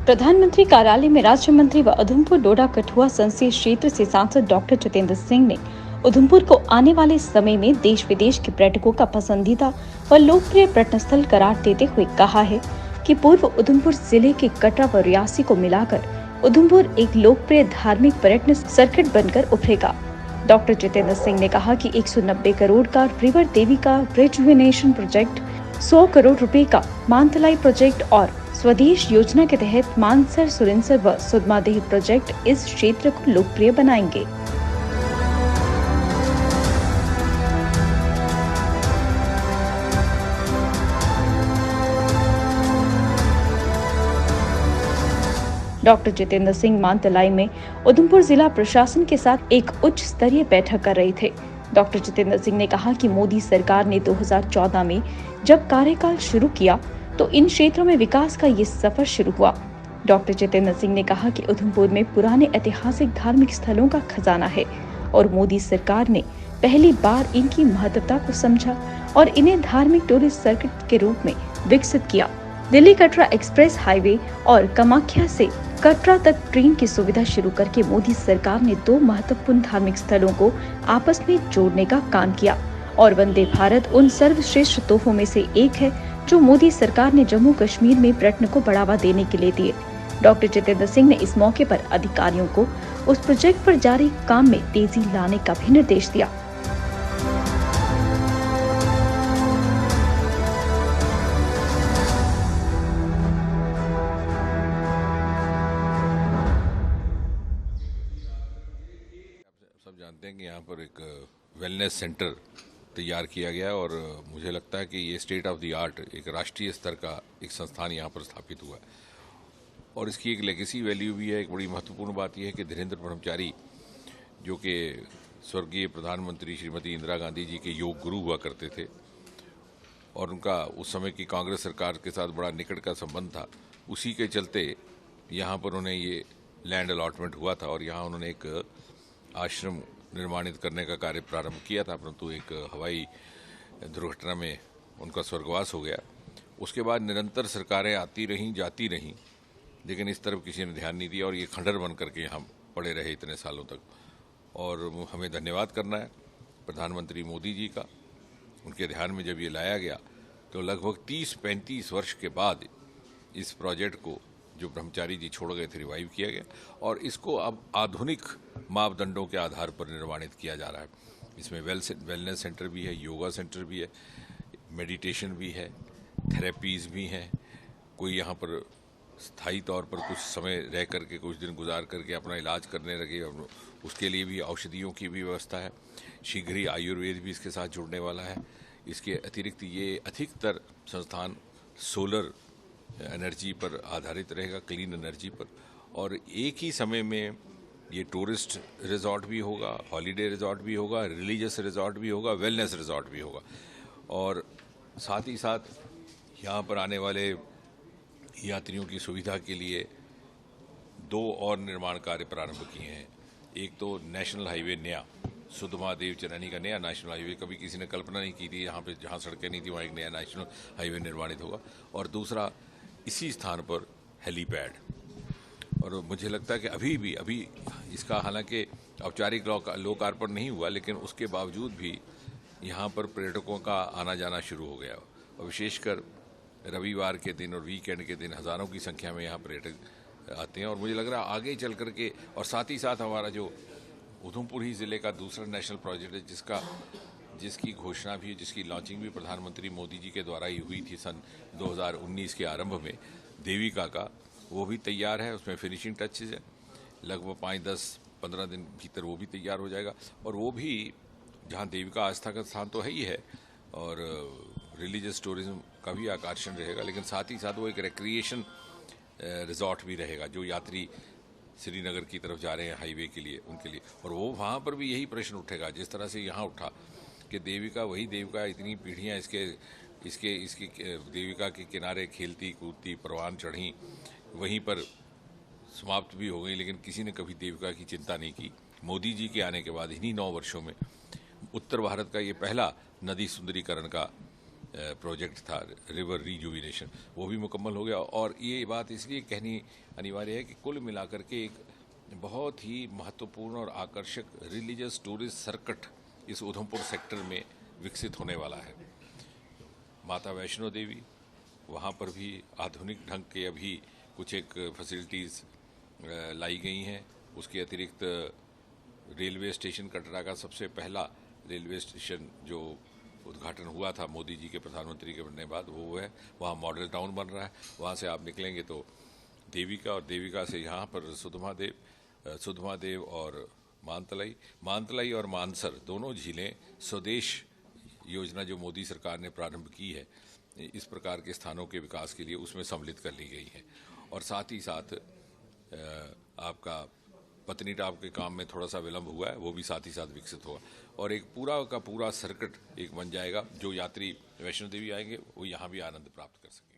प्रधानमंत्री कार्यालय में राज्य मंत्री व उधमपुर डोडा कठुआ संसदीय क्षेत्र से सांसद डॉक्टर जितेंद्र सिंह ने उधमपुर को आने वाले समय में देश विदेश के पर्यटकों का पसंदीदा व लोकप्रिय पर्यटन स्थल करार देते हुए कहा है कि पूर्व उधमपुर जिले के कटरा व रियासी को मिलाकर उधमपुर एक लोकप्रिय धार्मिक पर्यटन सर्किट बनकर उभरेगा। डॉक्टर जितेंद्र सिंह ने कहा कि 190 करोड़ का रिवर देवी का रिजुवेनेशन प्रोजेक्ट, 100 करोड़ रुपए का मानतलाई प्रोजेक्ट और स्वदेश योजना के तहत मानसर, सुरिनसर व सुदमादेह प्रोजेक्ट इस क्षेत्र को लोकप्रिय बनाएंगे। डॉक्टर जितेंद्र सिंह मानतलाई में उधमपुर जिला प्रशासन के साथ एक उच्च स्तरीय बैठक कर रहे थे। डॉक्टर जितेंद्र सिंह ने कहा कि मोदी सरकार ने 2014 में जब कार्यकाल शुरू किया तो इन क्षेत्रों में विकास का ये सफर शुरू हुआ। डॉक्टर जितेंद्र सिंह ने कहा कि उधमपुर में पुराने ऐतिहासिक धार्मिक स्थलों का खजाना है और मोदी सरकार ने पहली बार इनकी महत्वता को समझा और इन्हें धार्मिक टूरिस्ट सर्किट के रूप में विकसित किया। दिल्ली कटरा एक्सप्रेस हाईवे और कामाख्या से कटरा तक ट्रेन की सुविधा शुरू करके मोदी सरकार ने 2 महत्वपूर्ण धार्मिक स्थलों को आपस में जोड़ने का काम किया और वंदे भारत उन सर्वश्रेष्ठ तोहफों में से एक है जो मोदी सरकार ने जम्मू कश्मीर में पर्यटन को बढ़ावा देने के लिए दिए। डॉक्टर जितेंद्र सिंह ने इस मौके पर अधिकारियों को उस प्रोजेक्ट पर जारी काम में तेजी लाने का भी निर्देश दिया। सब जानते हैं कि यहाँ पर एक वेलनेस सेंटर तैयार किया गया और मुझे लगता है कि ये स्टेट ऑफ द आर्ट एक राष्ट्रीय स्तर का एक संस्थान यहाँ पर स्थापित हुआ है और इसकी एक लेगेसी वैल्यू भी है। एक बड़ी महत्वपूर्ण बात यह है कि धीरेन्द्र ब्रह्मचारी जो कि स्वर्गीय प्रधानमंत्री श्रीमती इंदिरा गांधी जी के योग गुरु हुआ करते थे और उनका उस समय की कांग्रेस सरकार के साथ बड़ा निकट का संबंध था, उसी के चलते यहाँ पर उन्हें ये लैंड अलॉटमेंट हुआ था और यहाँ उन्होंने एक आश्रम निर्माणित करने का कार्य प्रारंभ किया था, परंतु एक हवाई दुर्घटना में उनका स्वर्गवास हो गया। उसके बाद निरंतर सरकारें आती रहीं जाती रहीं, लेकिन इस तरफ किसी ने ध्यान नहीं दिया और ये खंडर बन करके यहाँ पड़े रहे इतने सालों तक। और हमें धन्यवाद करना है प्रधानमंत्री मोदी जी का। उनके ध्यान में जब ये लाया गया तो लगभग 30-35 वर्ष के बाद इस प्रोजेक्ट को जो ब्रह्मचारी जी छोड़ गए थे रिवाइव किया गया और इसको अब आधुनिक मापदंडों के आधार पर निर्माणित किया जा रहा है। इसमें वेलनेस सेंटर भी है, योगा सेंटर भी है, मेडिटेशन भी है, थेरेपीज़ भी हैं। कोई यहाँ पर स्थायी तौर पर कुछ समय रह करके कुछ दिन गुजार करके अपना इलाज करने लगे, उसके लिए भी औषधियों की भी व्यवस्था है। शीघ्र ही आयुर्वेद भी इसके साथ जुड़ने वाला है। इसके अतिरिक्त ये अधिकतर संस्थान सोलर एनर्जी पर आधारित रहेगा, क्लीन एनर्जी पर, और एक ही समय में ये टूरिस्ट रिजॉर्ट भी होगा, हॉलीडे रिजॉर्ट भी होगा, रिलीजियस रिजॉर्ट भी होगा, वेलनेस रिजॉर्ट भी होगा। और साथ ही साथ यहाँ पर आने वाले यात्रियों की सुविधा के लिए 2 और निर्माण कार्य प्रारंभ किए हैं। एक तो नेशनल हाईवे नया सुदमादेव चनैनी का नया नेशनल हाईवे, कभी किसी ने कल्पना नहीं की थी, यहाँ पे जहाँ सड़कें नहीं थी वहाँ एक नया नेशनल हाईवे निर्माणित होगा। और दूसरा इसी स्थान पर हेलीपैड। और मुझे लगता है कि अभी इसका हालांकि औपचारिक लोकार्पण नहीं हुआ, लेकिन उसके बावजूद भी यहाँ पर पर्यटकों का आना जाना शुरू हो गया और विशेषकर रविवार के दिन और वीकेंड के दिन हज़ारों की संख्या में यहाँ पर्यटक आते हैं। और मुझे लग रहा है आगे चल करके, और साथ ही साथ हमारा जो उधमपुर ही ज़िले का दूसरा नेशनल प्रोजेक्ट है जिसकी घोषणा भी, जिसकी लॉन्चिंग भी प्रधानमंत्री मोदी जी के द्वारा ही हुई थी सन 2019 के आरंभ में, देविका का, वो भी तैयार है। उसमें फिनिशिंग टचेज है, लगभग 5-10-15 दिन भीतर वो भी तैयार हो जाएगा। और वो भी जहाँ देविका आस्था का स्थान तो है ही है और रिलीजियस टूरिज्म का भी आकर्षण रहेगा, लेकिन साथ ही साथ वो एक रिक्रिएशन रिजॉर्ट भी रहेगा जो यात्री श्रीनगर की तरफ जा रहे हैं हाईवे के लिए, उनके लिए। और वो वहाँ पर भी यही प्रश्न उठेगा जिस तरह से यहाँ उठा कि देविका, वही देविका, इतनी पीढ़ियाँ इसके देविका के किनारे खेलती कूदती परवान चढ़ी, वहीं पर समाप्त भी हो गई, लेकिन किसी ने कभी देविका की चिंता नहीं की। मोदी जी के आने के बाद इन्हीं 9 वर्षों में उत्तर भारत का ये पहला नदी सुंदरीकरण का प्रोजेक्ट था रिवर रिजुविनेशन, वो भी मुकम्मल हो गया। और ये बात इसलिए कहनी अनिवार्य है कि कुल मिलाकर के एक बहुत ही महत्वपूर्ण और आकर्षक रिलीजियस टूरिस्ट सर्किट इस उधमपुर सेक्टर में विकसित होने वाला है। माता वैष्णो देवी, वहाँ पर भी आधुनिक ढंग के अभी कुछ एक फैसिलिटीज़ लाई गई हैं। उसके अतिरिक्त रेलवे स्टेशन कटरा का सबसे पहला रेलवे स्टेशन जो उद्घाटन हुआ था मोदी जी के प्रधानमंत्री के बनने के बाद, वो है, वहाँ मॉडल टाउन बन रहा है। वहाँ से आप निकलेंगे तो देविका, और देविका से यहाँ पर सुधमादेव और मानतलाई और मानसर दोनों झीलें स्वदेश योजना जो मोदी सरकार ने प्रारंभ की है, इस प्रकार के स्थानों के विकास के लिए उसमें सम्मिलित कर ली गई है। और साथ ही साथ आपका पत्नीटॉप के काम में थोड़ा सा विलंब हुआ है, वो भी साथ ही साथ विकसित होगा और एक पूरा का पूरा सर्किट एक बन जाएगा। जो यात्री वैष्णो देवी आएंगे वो यहाँ भी आनंद प्राप्त कर सकेंगे।